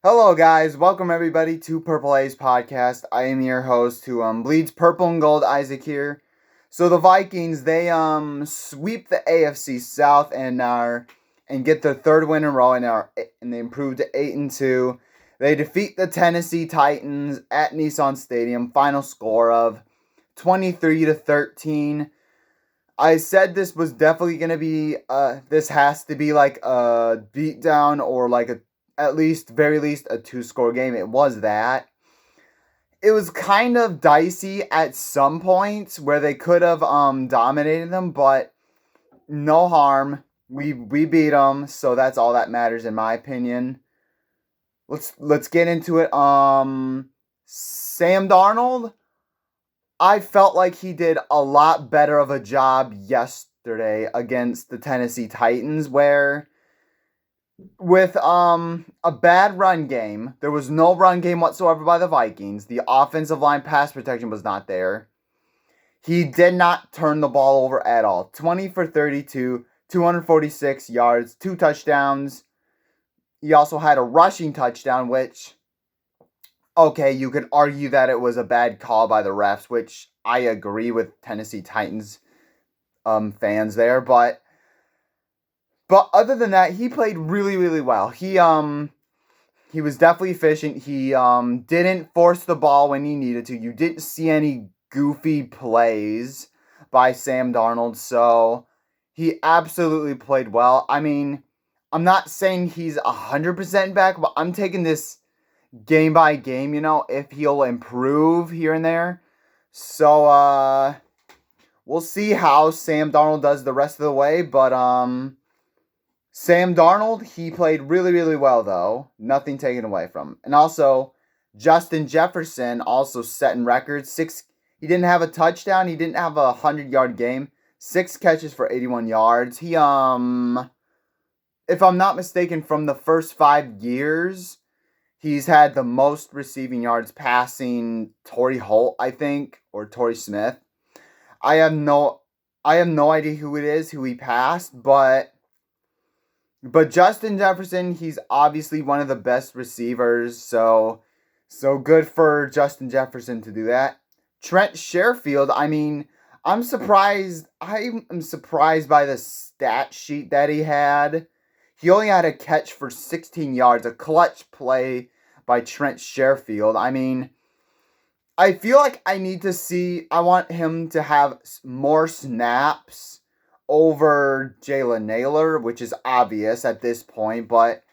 Hello, guys. Welcome everybody to Purple A's podcast. I am your host who bleeds purple and gold. Isaac here. So the Vikings sweep the AFC South and get their third win in a row and they improved to 8-2. They defeat the Tennessee Titans at Nissan Stadium. Final score of 23-13. I said this was definitely gonna be this has to be like a beatdown or like a at least very least a two-score game. It was that. It was kind of dicey at some points where they could have dominated them, but no harm. We beat them, so that's all that matters in my opinion. Let's get into it. Sam Darnold, I felt like he did a lot better of a job yesterday against the Tennessee Titans, where with a bad run game, there was no run game whatsoever by the Vikings. The offensive line pass protection was not there. He did not turn the ball over at all. 20 for 32, 246 yards, 2 touchdowns. He also had a rushing touchdown, which, okay, you could argue that it was a bad call by the refs, which I agree with Tennessee Titans fans there, but other than that, he played really, really well. He was definitely efficient. He didn't force the ball when he needed to. You didn't see any goofy plays by Sam Darnold, so he absolutely played well. I mean, I'm not saying he's 100% back, but I'm taking this game by game, if he'll improve here and there. So, we'll see how Sam Darnold does the rest of the way, but, Sam Darnold, he played really, really well, though. Nothing taken away from him. And also, Justin Jefferson also setting records. He didn't have a touchdown. He didn't have a 100-yard game. 6 catches for 81 yards. He, if I'm not mistaken, from the first 5 years, he's had the most receiving yards passing Torrey Holt, I think, or Torrey Smith. I have no idea who it is, who he passed, but Justin Jefferson, he's obviously one of the best receivers, so good for Justin Jefferson to do that. Trent Sherfield, I mean, I'm surprised by the stat sheet that he had. He only had a catch for 16 yards, a clutch play by Trent Sherfield. I mean, I feel like I want him to have more snaps over Jalen Naylor, which is obvious at this point, but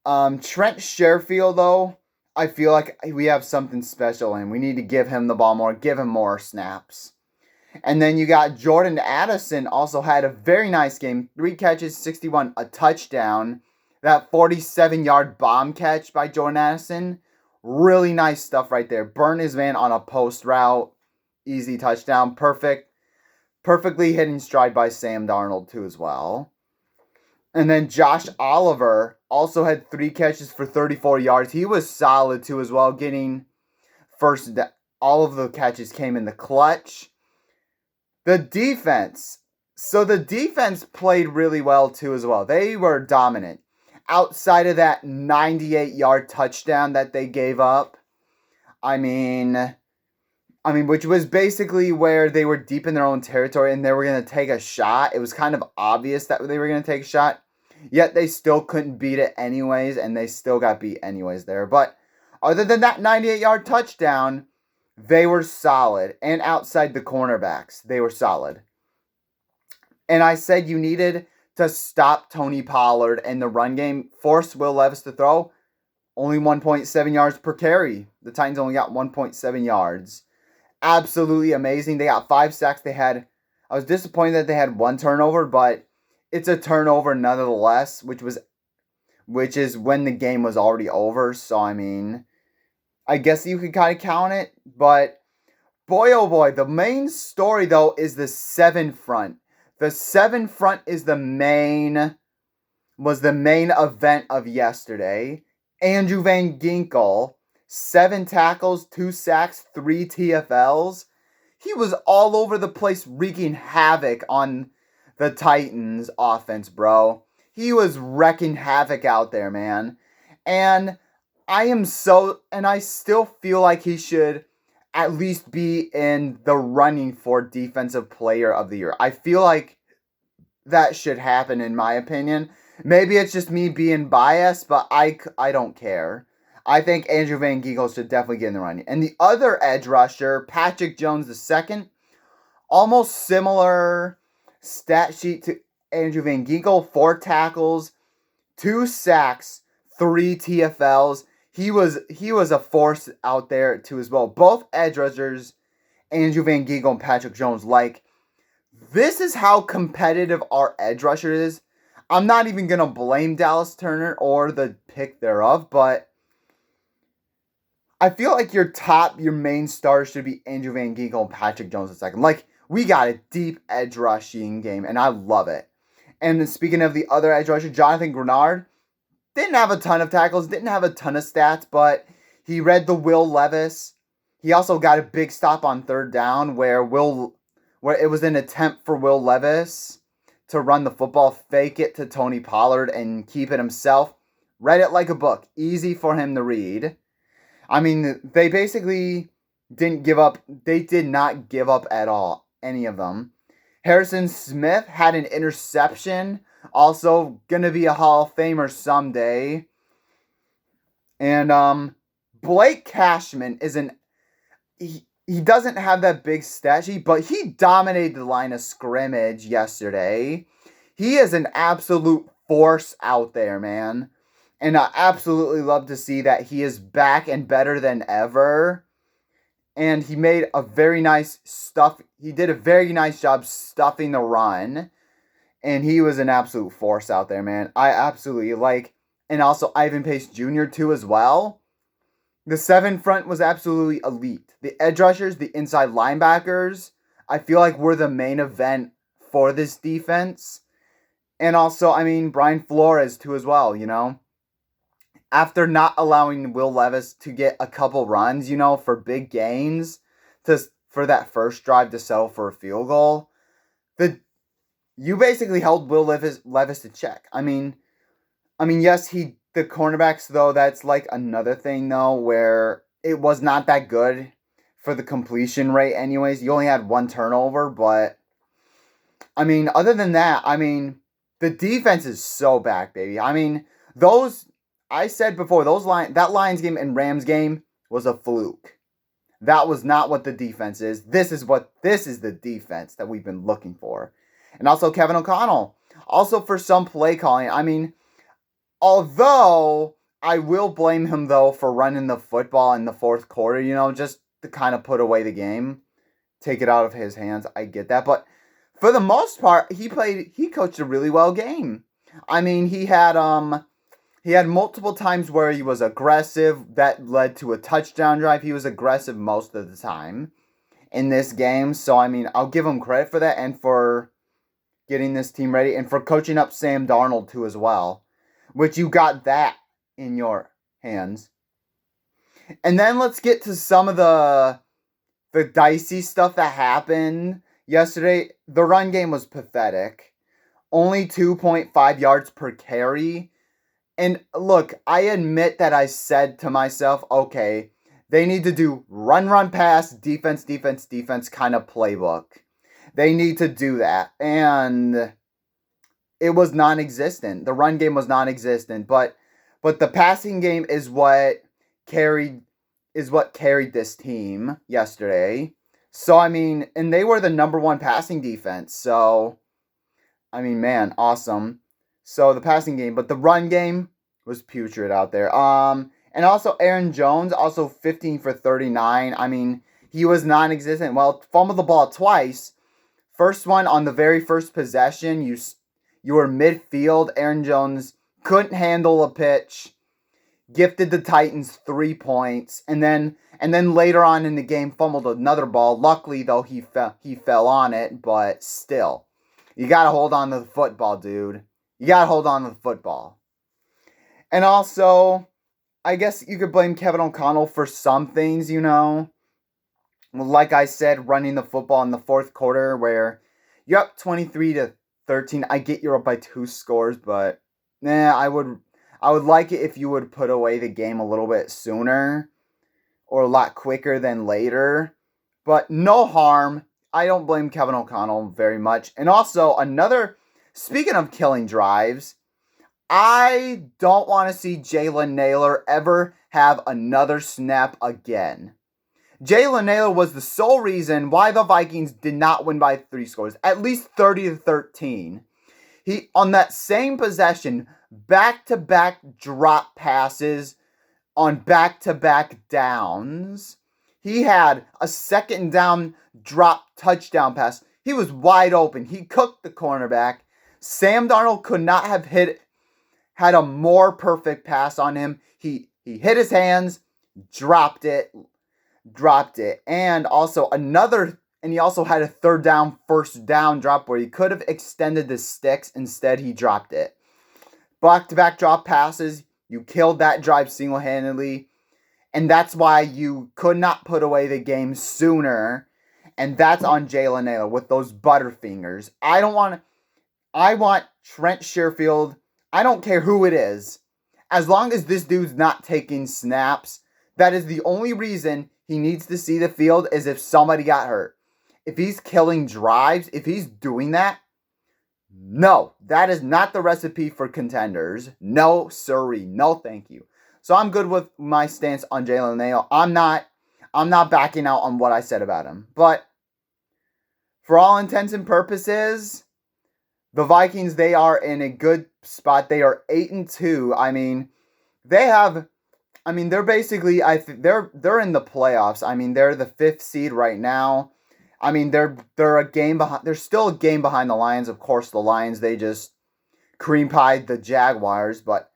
Trent Sherfield, though, I feel like we have something special and we need to give him the ball more, give him more snaps. And then you got Jordan Addison, also had a very nice game. 3 catches, 61, a touchdown. That 47-yard bomb catch by Jordan Addison, really nice stuff right there. Burn his man on a post route, easy touchdown, perfectly hit in stride by Sam Darnold too as well. And then Josh Oliver also had 3 catches for 34 yards. He was solid too as well, getting all of the catches came in the clutch. The defense played really well too as well. They were dominant. Outside of that 98-yard touchdown that they gave up, I mean, which was basically where they were deep in their own territory and they were going to take a shot. It was kind of obvious that they were going to take a shot. Yet they still couldn't beat it anyways, and they still got beat anyways there. But other than that 98-yard touchdown, they were solid. And outside the cornerbacks, they were solid. And I said you needed to stop Tony Pollard and the run game, force Will Levis to throw. Only 1.7 yards per carry. The Titans only got 1.7 yards. Absolutely amazing. They got 5 sacks. I was disappointed that they had 1 turnover, but it's a turnover nonetheless, which is when the game was already over. So, I mean, I guess you could kind of count it. But, boy, oh boy, the main story, though, is the 7 front. The 7 front was the main event of yesterday. Andrew Van Ginkel, 7 tackles, 2 sacks, 3 TFLs. He was all over the place wreaking havoc on the Titans offense, bro. He was wrecking havoc out there, man. And and I still feel like he should at least be in the running for Defensive Player of the Year. I feel like that should happen, in my opinion. Maybe it's just me being biased, but I don't care. I think Andrew Van Ginkel should definitely get in the running. And the other edge rusher, Patrick Jones II, almost similar stat sheet to Andrew Van Ginkel: 4 tackles, 2 sacks, 3 TFLs. He was a force out there too as well. Both edge rushers, Andrew Van Ginkel and Patrick Jones, like, this is how competitive our edge rusher is. I'm not even gonna blame Dallas Turner or the pick thereof, but I feel like your main stars should be Andrew Van Ginkel and Patrick Jones II. Like, we got a deep edge rushing game, and I love it. And then speaking of the other edge rusher, Jonathan Grenard didn't have a ton of tackles, didn't have a ton of stats, but he read the Will Levis. He also got a big stop on third down where it was an attempt for Will Levis to run the football, fake it to Tony Pollard, and keep it himself. Read it like a book. Easy for him to read. I mean, they basically didn't give up. They did not give up at all, any of them. Harrison Smith had an interception. Also going to be a Hall of Famer someday. And Blake Cashman is he doesn't have that big stat sheet, but he dominated the line of scrimmage yesterday. He is an absolute force out there, man. And I absolutely love to see that he is back and better than ever. And he did a very nice job stuffing the run. And he was an absolute force out there, man. I absolutely like. And also Ivan Pace Jr. too as well. The 7 front was absolutely elite. The edge rushers, the inside linebackers, I feel like were the main event for this defense. And also, I mean, Brian Flores too as well, you know. After not allowing Will Levis to get a couple runs, you know, for big gains, for that first drive to settle for a field goal, you basically held Will Levis to check. I mean, yes, the cornerbacks, though, that's like another thing, though, where it was not that good for the completion rate anyways. You only had 1 turnover, but I mean, other than that, I mean, the defense is so back, baby. I mean, I said before, that Lions game and Rams game was a fluke. That was not what the defense is. This is the defense that we've been looking for. And also Kevin O'Connell. Also for some play calling. I mean, although I will blame him, though, for running the football in the fourth quarter, you know, just to kind of put away the game, take it out of his hands. I get that. But for the most part, he coached a really well game. I mean, he had multiple times where he was aggressive that led to a touchdown drive. He was aggressive most of the time in this game. So, I mean, I'll give him credit for that and for getting this team ready and for coaching up Sam Darnold too as well, which you got that in your hands. And then let's get to some of the dicey stuff that happened yesterday. The run game was pathetic. Only 2.5 yards per carry. And look, I admit that I said to myself, okay, they need to do run, pass, defense kind of playbook. They need to do that. And it was non-existent. The run game was non-existent. But the passing game is what carried this team yesterday. So, I mean, and they were the number 1 passing defense. So, I mean, man, awesome. So, the passing game. But the run game was putrid out there. And also Aaron Jones, also 15 for 39. I mean, he was non-existent. Well, fumbled the ball twice. First one on the very first possession, you were midfield. Aaron Jones couldn't handle a pitch. Gifted the Titans 3 points, and then later on in the game fumbled another ball. Luckily, though, he fell on it, but still, you gotta hold on to the football, dude. You gotta hold on to the football. And also, I guess you could blame Kevin O'Connell for some things, you know. Like I said, running the football in the fourth quarter where you're up 23-13. I get you're up by 2 scores, but I I would like it if you would put away the game a little bit sooner or a lot quicker than later. But no harm. I don't blame Kevin O'Connell very much. And also, speaking of killing drives, I don't want to see Jalen Naylor ever have another snap again. Jalen Naylor was the sole reason why the Vikings did not win by 3 scores, at least 30-13. He, on that same possession, back-to-back drop passes on back-to-back downs. He had a second down drop touchdown pass. He was wide open. He cooked the cornerback. Sam Darnold could not have had a more perfect pass on him. He hit his hands, dropped it. And also he also had a third down, first down drop where he could have extended the sticks. Instead, he dropped it. Back-to-back drop passes. You killed that drive single-handedly. And that's why you could not put away the game sooner. And that's on Jalen Naylor with those butterfingers. I want Trent Sherfield. I don't care who it is. As long as this dude's not taking snaps, that is the only reason he needs to see the field is if somebody got hurt. If he's killing drives, if he's doing that, no, that is not the recipe for contenders. No, sirree. No, thank you. So I'm good with my stance on Jalen Naylor. I'm not backing out on what I said about him. But for all intents and purposes, the Vikings, they are in a good spot. They are 8-2. I mean, they're basically, they're in the playoffs. I mean, they're the 5th seed right now. I mean, they're a game behind. They're still a game behind the Lions. Of course, the Lions, they just cream pied the Jaguars, but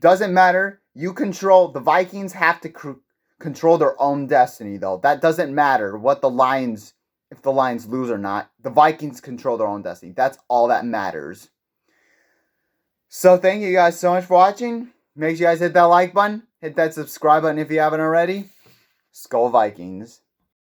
doesn't matter. The Vikings have to control their own destiny, though. That doesn't matter if the Lions lose or not. The Vikings control their own destiny. That's all that matters. So thank you guys so much for watching. Make sure you guys hit that like button. Hit that subscribe button if you haven't already. Skol Vikings.